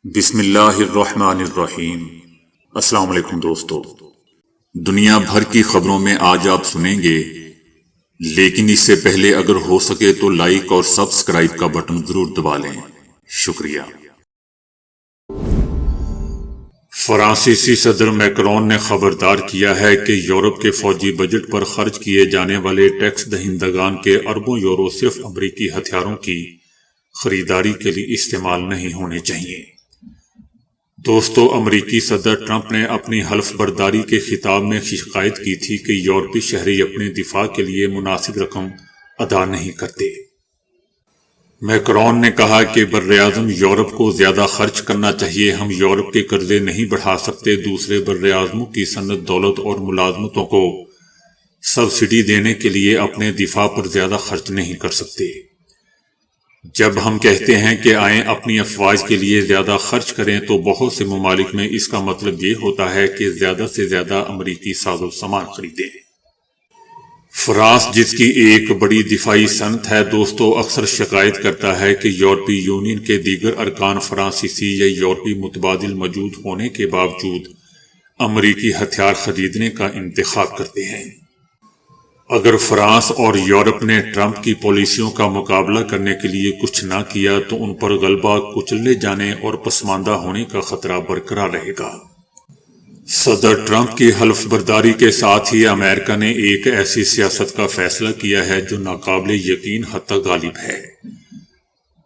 بسم اللہ الرحمن الرحیم۔ السلام علیکم دوستو، دنیا بھر کی خبروں میں آج آپ سنیں گے، لیکن اس سے پہلے اگر ہو سکے تو لائک اور سبسکرائب کا بٹن ضرور دبا لیں۔ شکریہ۔ فرانسیسی صدر میکرون نے خبردار کیا ہے کہ یورپ کے فوجی بجٹ پر خرچ کیے جانے والے ٹیکس دہندگان کے اربوں یورو صرف امریکی ہتھیاروں کی خریداری کے لیے استعمال نہیں ہونے چاہیے۔ دوستو، امریکی صدر ٹرمپ نے اپنی حلف برداری کے خطاب میں شکایت کی تھی کہ یورپی شہری اپنے دفاع کے لیے مناسب رقم ادا نہیں کرتے۔ میکرون نے کہا کہ براعظم یورپ کو زیادہ خرچ کرنا چاہیے، ہم یورپ کے قرضے نہیں بڑھا سکتے، دوسرے براعظموں کی صنعت، دولت اور ملازمتوں کو سبسڈی دینے کے لیے اپنے دفاع پر زیادہ خرچ نہیں کر سکتے۔ جب ہم کہتے ہیں کہ آئیں اپنی افواج کے لیے زیادہ خرچ کریں تو بہت سے ممالک میں اس کا مطلب یہ ہوتا ہے کہ زیادہ سے زیادہ امریکی ساز و سامان خریدیں۔ فرانس، جس کی ایک بڑی دفاعی صنعت ہے، دوستو، اکثر شکایت کرتا ہے کہ یورپی یونین کے دیگر ارکان فرانسیسی یا یورپی متبادل موجود ہونے کے باوجود امریکی ہتھیار خریدنے کا انتخاب کرتے ہیں۔ اگر فرانس اور یورپ نے ٹرمپ کی پالیسیوں کا مقابلہ کرنے کے لیے کچھ نہ کیا تو ان پر غلبہ، کچلے جانے اور پسماندہ ہونے کا خطرہ برقرار رہے گا۔ صدر ٹرمپ کی حلف برداری کے ساتھ ہی امریکہ نے ایک ایسی سیاست کا فیصلہ کیا ہے جو ناقابل یقین حد تک غالب ہے۔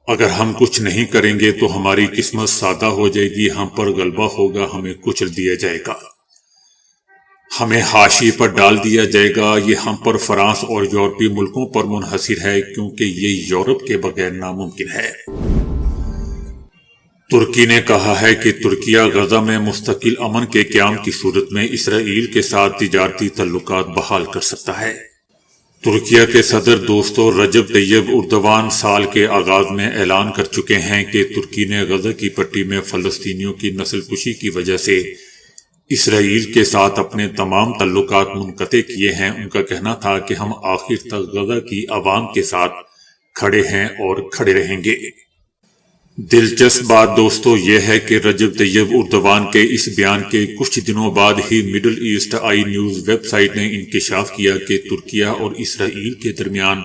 اگر ہم کچھ نہیں کریں گے تو ہماری قسمت سادہ ہو جائے گی، ہم پر غلبہ ہوگا، ہمیں کچل دیا جائے گا، ہمیں حاشیے پر ڈال دیا جائے گا۔ یہ ہم پر، فرانس اور یورپی ملکوں پر منحصر ہے، کیونکہ یہ یورپ کے بغیر ناممکن ہے۔ ترکی نے کہا ہے کہ ترکیہ غزہ میں مستقل امن کے قیام کی صورت میں اسرائیل کے ساتھ تجارتی تعلقات بحال کر سکتا ہے۔ ترکیہ کے صدر، دوستو، رجب طیب اردوان سال کے آغاز میں اعلان کر چکے ہیں کہ ترکی نے غزہ کی پٹی میں فلسطینیوں کی نسل کشی کی وجہ سے اسرائیل کے ساتھ اپنے تمام تعلقات منقطع کیے ہیں۔ ان کا کہنا تھا کہ ہم آخر تک غزہ کی عوام کے ساتھ کھڑے ہیں اور کھڑے رہیں گے۔ دلچسپ بات، دوستو، یہ ہے کہ رجب طیب اردوان کے اس بیان کے کچھ دنوں بعد ہی مڈل ایسٹ آئی نیوز ویب سائٹ نے انکشاف کیا کہ ترکیہ اور اسرائیل کے درمیان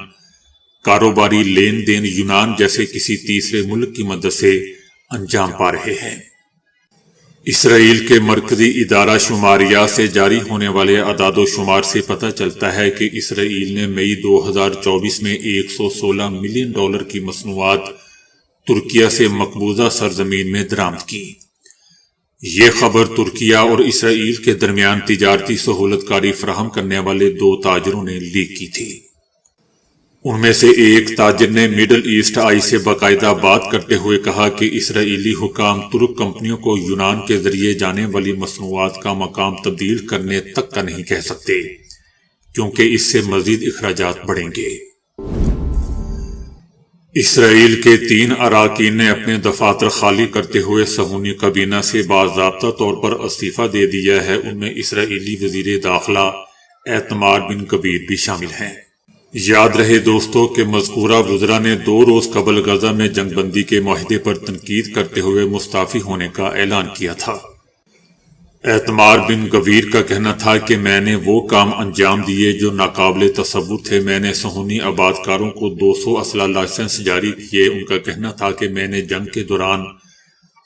کاروباری لین دین یونان جیسے کسی تیسرے ملک کی مدد سے انجام پا رہے ہیں۔ اسرائیل کے مرکزی ادارہ شماریات سے جاری ہونے والے اعداد و شمار سے پتہ چلتا ہے کہ اسرائیل نے مئی 2024 میں $116 ملین کی مصنوعات ترکیہ سے مقبوضہ سرزمین میں درآمد کی۔ یہ خبر ترکیہ اور اسرائیل کے درمیان تجارتی سہولت کاری فراہم کرنے والے دو تاجروں نے لیک کی تھی۔ ان میں سے ایک تاجر نے مڈل ایسٹ آئی سے باقاعدہ بات کرتے ہوئے کہا کہ اسرائیلی حکام ترک کمپنیوں کو یونان کے ذریعے جانے والی مصنوعات کا مقام تبدیل کرنے تک کا نہیں کہہ سکتے، کیونکہ اس سے مزید اخراجات بڑھیں گے۔ اسرائیل کے 3 اراکین نے اپنے دفاتر خالی کرتے ہوئے صہیونی کابینہ سے باضابطہ طور پر استعفیٰ دے دیا ہے۔ ان میں اسرائیلی وزیر داخلہ ایتمار بن گویر بھی شامل ہیں۔ یاد رہے دوستو کہ مذکورہ وزراء نے 2 روز قبل غزہ میں جنگ بندی کے معاہدے پر تنقید کرتے ہوئے مستعفی ہونے کا اعلان کیا تھا۔ ایتمار بن گویر کا کہنا تھا کہ میں نے وہ کام انجام دیے جو ناقابل تصور تھے، میں نے صہیونی آباد کاروں کو 200 اسلحہ لائسنس جاری کیے۔ ان کا کہنا تھا کہ میں نے جنگ کے دوران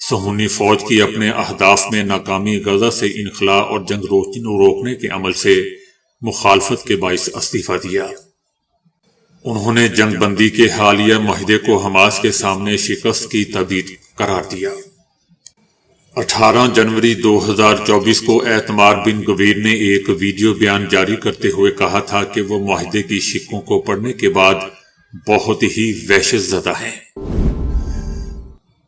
صہیونی فوج کی اپنے اہداف میں ناکامی، غزہ سے انخلاء اور جنگ روکنے کے عمل سے مخالفت کے باعث استعفیٰ دیا۔ انہوں نے جنگ بندی کے حالیہ معاہدے کو حماس کے سامنے شکست کی تردید قرار دیا۔ 18 جنوری 2024 کو ایتمار بن گویر نے ایک ویڈیو بیان جاری کرتے ہوئے کہا تھا کہ وہ معاہدے کی شقوں کو پڑھنے کے بعد بہت ہی وحشت زدہ ہیں۔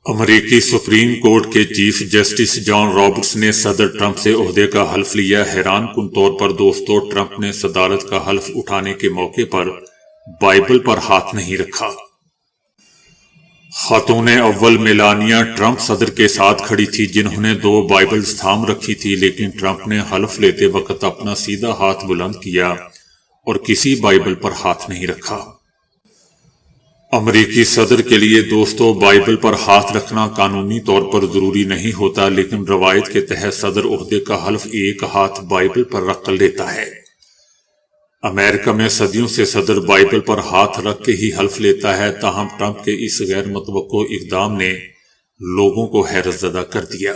امریکی سپریم کورٹ کے چیف جسٹس جان رابرٹس نے صدر ٹرمپ سے عہدے کا حلف لیا۔ حیران کن طور پر، دوستو، ٹرمپ نے صدارت کا حلف اٹھانے کے موقع پر بائبل پر ہاتھ نہیں رکھا۔ خاتون اول میلانیا ٹرمپ صدر کے ساتھ کھڑی تھی، جنہوں نے 2 بائبلز تھام رکھی تھی، لیکن ٹرمپ نے حلف لیتے وقت اپنا سیدھا ہاتھ بلند کیا اور کسی بائبل پر ہاتھ نہیں رکھا۔ امریکی صدر کے لیے دوستو بائبل پر ہاتھ رکھنا قانونی طور پر ضروری نہیں ہوتا، لیکن روایت کے تحت صدر عہدے کا حلف ایک ہاتھ بائبل پر رکھ کر لیتا ہے۔ امریکہ میں صدیوں سے صدر بائبل پر ہاتھ رکھ کے ہی حلف لیتا ہے، تاہم ٹرمپ کے اس غیر متوقع اقدام نے لوگوں کو حیرت زدہ کر دیا۔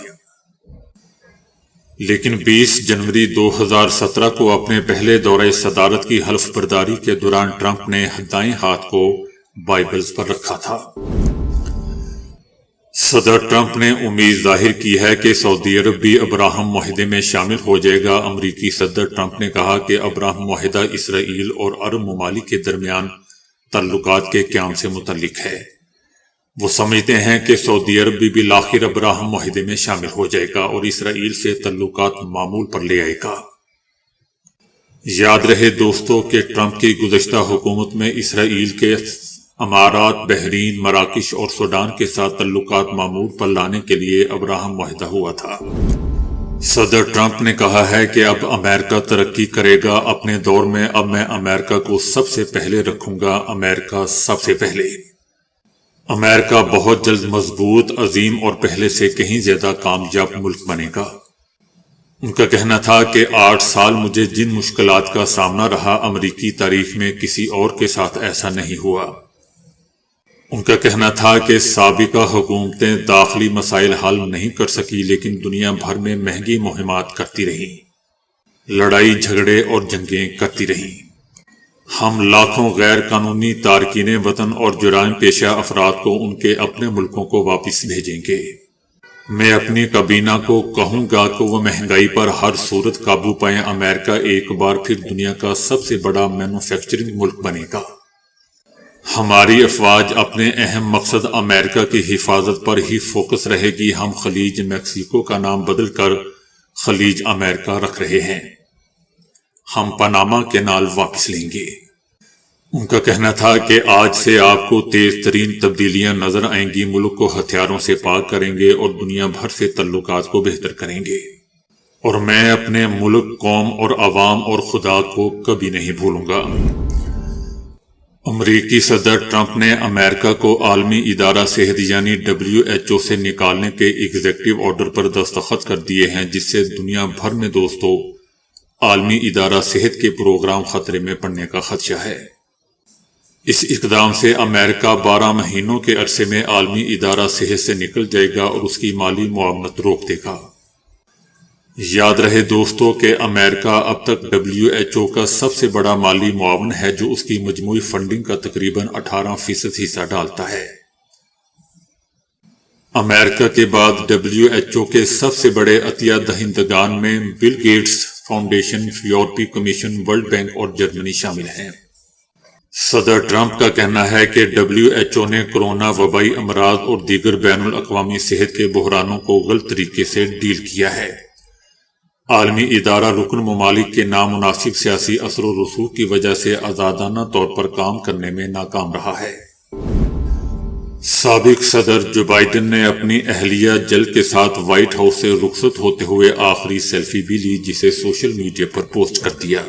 لیکن 20 جنوری 2017 کو اپنے پہلے دورہ صدارت کی حلف برداری کے دوران ٹرمپ نے دائیں ہاتھ کو بائبلز پر رکھا تھا۔ صدر ٹرمپ نے امید ظاہر کی ہے کہ سعودی عرب بھی ابراہم معاہدے میں شامل ہو جائے گا۔ امریکی صدر ٹرمپ نے کہا کہ ابراہم معاہدہ اسرائیل اور عرب ممالک کے درمیان تعلقات کے قیام سے متعلق ہے۔ وہ سمجھتے ہیں کہ سعودی عرب بھی بالآخر ابراہم معاہدے میں شامل ہو جائے گا اور اسرائیل سے تعلقات معمول پر لے آئے گا۔ یاد رہے دوستو کہ ٹرمپ کی گزشتہ حکومت میں اسرائیل کے امارات، بحرین، مراکش اور سوڈان کے ساتھ تعلقات معمول پر لانے کے لیے ابراہم معاہدہ ہوا تھا۔ صدر ٹرمپ نے کہا ہے کہ اب امریکہ ترقی کرے گا اپنے دور میں، اب میں امریکہ کو سب سے پہلے رکھوں گا، امریکہ سب سے پہلے۔ امریکہ بہت جلد مضبوط، عظیم اور پہلے سے کہیں زیادہ کامیاب ملک بنے گا۔ ان کا کہنا تھا کہ 8 سال مجھے جن مشکلات کا سامنا رہا، امریکی تاریخ میں کسی اور کے ساتھ ایسا نہیں ہوا۔ ان کا کہنا تھا کہ سابقہ حکومتیں داخلی مسائل حل نہیں کر سکی، لیکن دنیا بھر میں مہنگی مہمات کرتی رہیں، لڑائی جھگڑے اور جنگیں کرتی رہیں۔ ہم لاکھوں غیر قانونی تارکین وطن اور جرائم پیشہ افراد کو ان کے اپنے ملکوں کو واپس بھیجیں گے۔ میں اپنی کابینہ کو کہوں گا کہ وہ مہنگائی پر ہر صورت قابو پائیں۔ امریکہ ایک بار پھر دنیا کا سب سے بڑا مینوفیکچرنگ ملک بنے گا۔ ہماری افواج اپنے اہم مقصد امریکہ کی حفاظت پر ہی فوکس رہے گی۔ ہم خلیج میکسیکو کا نام بدل کر خلیج امریکہ رکھ رہے ہیں۔ ہم پاناما کینال واپس لیں گے۔ ان کا کہنا تھا کہ آج سے آپ کو تیز ترین تبدیلیاں نظر آئیں گی، ملک کو ہتھیاروں سے پاک کریں گے اور دنیا بھر سے تعلقات کو بہتر کریں گے، اور میں اپنے ملک، قوم اور عوام اور خدا کو کبھی نہیں بھولوں گا۔ امریکی صدر ٹرمپ نے امریکہ کو عالمی ادارہ صحت یعنی WHO سے نکالنے کے ایگزیکٹو آرڈر پر دستخط کر دیے ہیں، جس سے دنیا بھر میں دوستو عالمی ادارہ صحت کے پروگرام خطرے میں پڑنے کا خدشہ ہے۔ اس اقدام سے امریکہ 12 مہینوں کے عرصے میں عالمی ادارہ صحت سے نکل جائے گا اور اس کی مالی معاونت روک دے گا۔ یاد رہے دوستو کہ امریکہ اب تک WHO کا سب سے بڑا مالی معاون ہے، جو اس کی مجموعی فنڈنگ کا تقریباً 18% حصہ ڈالتا ہے۔ امریکہ کے بعد WHO کے سب سے بڑے عطیہ دہندگان میں بل گیٹس فاؤنڈیشن، یورپی کمیشن، ورلڈ بینک اور جرمنی شامل ہیں۔ صدر ٹرمپ کا کہنا ہے کہ WHO نے کورونا، وبائی امراض اور دیگر بین الاقوامی صحت کے بحرانوں کو غلط طریقے سے ڈیل کیا ہے۔ عالمی ادارہ رکن ممالک کے نامناسب سیاسی اثر و رسوخ کی وجہ سے آزادانہ طور پر کام کرنے میں ناکام رہا ہے۔ سابق صدر جو بائیڈن نے اپنی اہلیہ جل کے ساتھ وائٹ ہاؤس سے رخصت ہوتے ہوئے آخری سیلفی بھی لی، جسے سوشل میڈیا پر پوسٹ کر دیا۔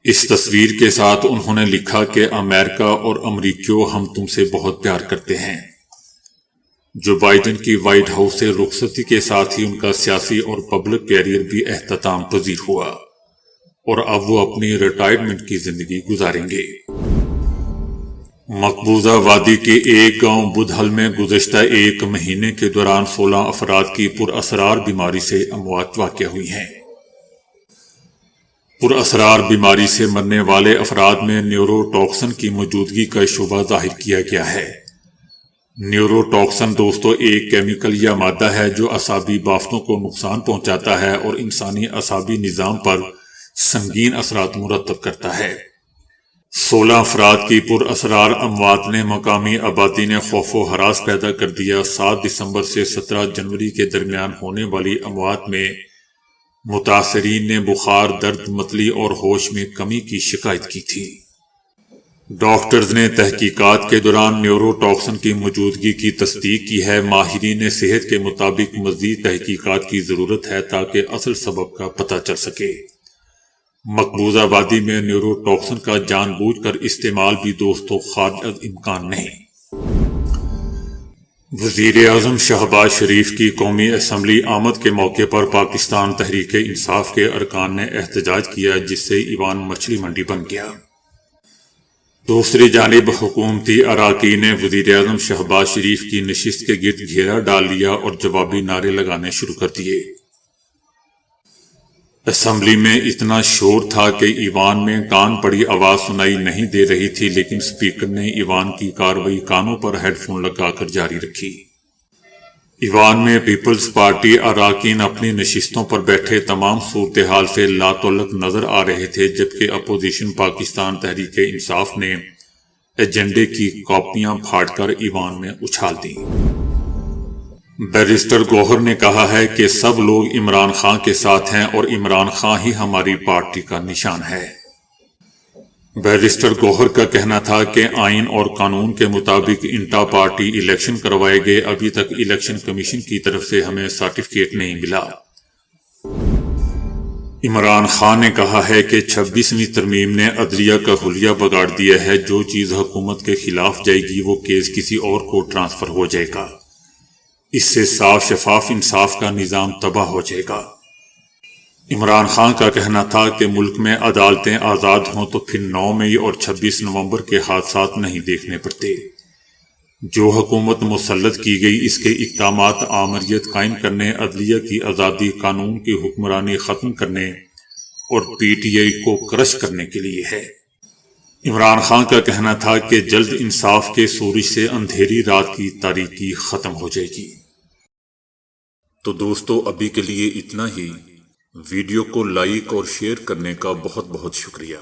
اس تصویر کے ساتھ انہوں نے لکھا کہ امریکہ اور امریکیوں، ہم تم سے بہت پیار کرتے ہیں۔ جو بائیڈن کی وائٹ ہاؤس سے رخصتی کے ساتھ ہی ان کا سیاسی اور پبلک کیریئر بھی اختتام پذیر ہوا، اور اب وہ اپنی ریٹائرمنٹ کی زندگی گزاریں گے۔ مقبوضہ وادی کے ایک گاؤں بدھل میں گزشتہ 1 مہینے کے دوران 16 افراد کی پراسرار بیماری سے اموات واقع ہوئی ہیں۔ پراسرار بیماری سے مرنے والے افراد میں نیورو ٹاکسن کی موجودگی کا شبہ ظاہر کیا گیا ہے۔ نیورو ٹاکسن دوستو ایک کیمیکل یا مادہ ہے جو اعصابی بافتوں کو نقصان پہنچاتا ہے اور انسانی اعصابی نظام پر سنگین اثرات مرتب کرتا ہے۔ 16 افراد کی پراسرار اموات نے مقامی آبادی نے خوف و ہراس پیدا کر دیا۔ 7 دسمبر سے 17 جنوری کے درمیان ہونے والی اموات میں متاثرین نے بخار، درد، متلی اور ہوش میں کمی کی شکایت کی تھی۔ ڈاکٹرز نے تحقیقات کے دوران نیورو ٹاکسن کی موجودگی کی تصدیق کی ہے۔ ماہرین صحت کے مطابق مزید تحقیقات کی ضرورت ہے تاکہ اصل سبب کا پتہ چل سکے۔ مقبوضہ وادی میں نیورو ٹاکسن کا جان بوجھ کر استعمال بھی دوستوں خارج از امکان نہیں۔ وزیر اعظم شہباز شریف کی قومی اسمبلی آمد کے موقع پر پاکستان تحریک انصاف کے ارکان نے احتجاج کیا، جس سے ایوان مچھلی منڈی بن گیا۔ دوسری جانب حکومتی اراکین نے وزیر اعظم شہباز شریف کی نشست کے گرد گھیرا ڈال لیا اور جوابی نعرے لگانے شروع کر دیے۔ اسمبلی میں اتنا شور تھا کہ ایوان میں کان پڑی آواز سنائی نہیں دے رہی تھی، لیکن اسپیکر نے ایوان کی کارروائی کانوں پر ہیڈ فون لگا کر جاری رکھی۔ ایوان میں پیپلز پارٹی اراکین اپنی نشستوں پر بیٹھے تمام صورتحال سے لاتعلق نظر آ رہے تھے، جبکہ اپوزیشن پاکستان تحریک انصاف نے ایجنڈے کی کاپیاں پھاڑ کر ایوان میں اچھال دیں۔ بیرسٹر گوہر نے کہا ہے کہ سب لوگ عمران خان کے ساتھ ہیں اور عمران خان ہی ہماری پارٹی کا نشان ہے۔ بیرسٹر گوہر کا کہنا تھا کہ آئین اور قانون کے مطابق انٹا پارٹی الیکشن کروائے گئے، ابھی تک الیکشن کمیشن کی طرف سے ہمیں سرٹیفکیٹ نہیں ملا۔ عمران خان نے کہا ہے کہ 26ویں ترمیم نے عدلیہ کا حلیہ بگاڑ دیا ہے، جو چیز حکومت کے خلاف جائے گی وہ کیس کسی اور کو ٹرانسفر ہو جائے گا، اس سے صاف شفاف انصاف کا نظام تباہ ہو جائے گا۔ عمران خان کا کہنا تھا کہ ملک میں عدالتیں آزاد ہوں تو پھر 9 مئی اور 26 نومبر کے حادثات نہیں دیکھنے پڑتے۔ جو حکومت مسلط کی گئی اس کے اقدامات آمریت قائم کرنے، عدلیہ کی آزادی، قانون کی حکمرانی ختم کرنے اور پی ٹی آئی کو کرش کرنے کے لیے ہے۔ عمران خان کا کہنا تھا کہ جلد انصاف کے سورج سے اندھیری رات کی تاریکی ختم ہو جائے گی۔ تو دوستو ابھی کے لیے اتنا ہی۔ ویڈیو کو لائک اور شیئر کرنے کا بہت بہت شکریہ۔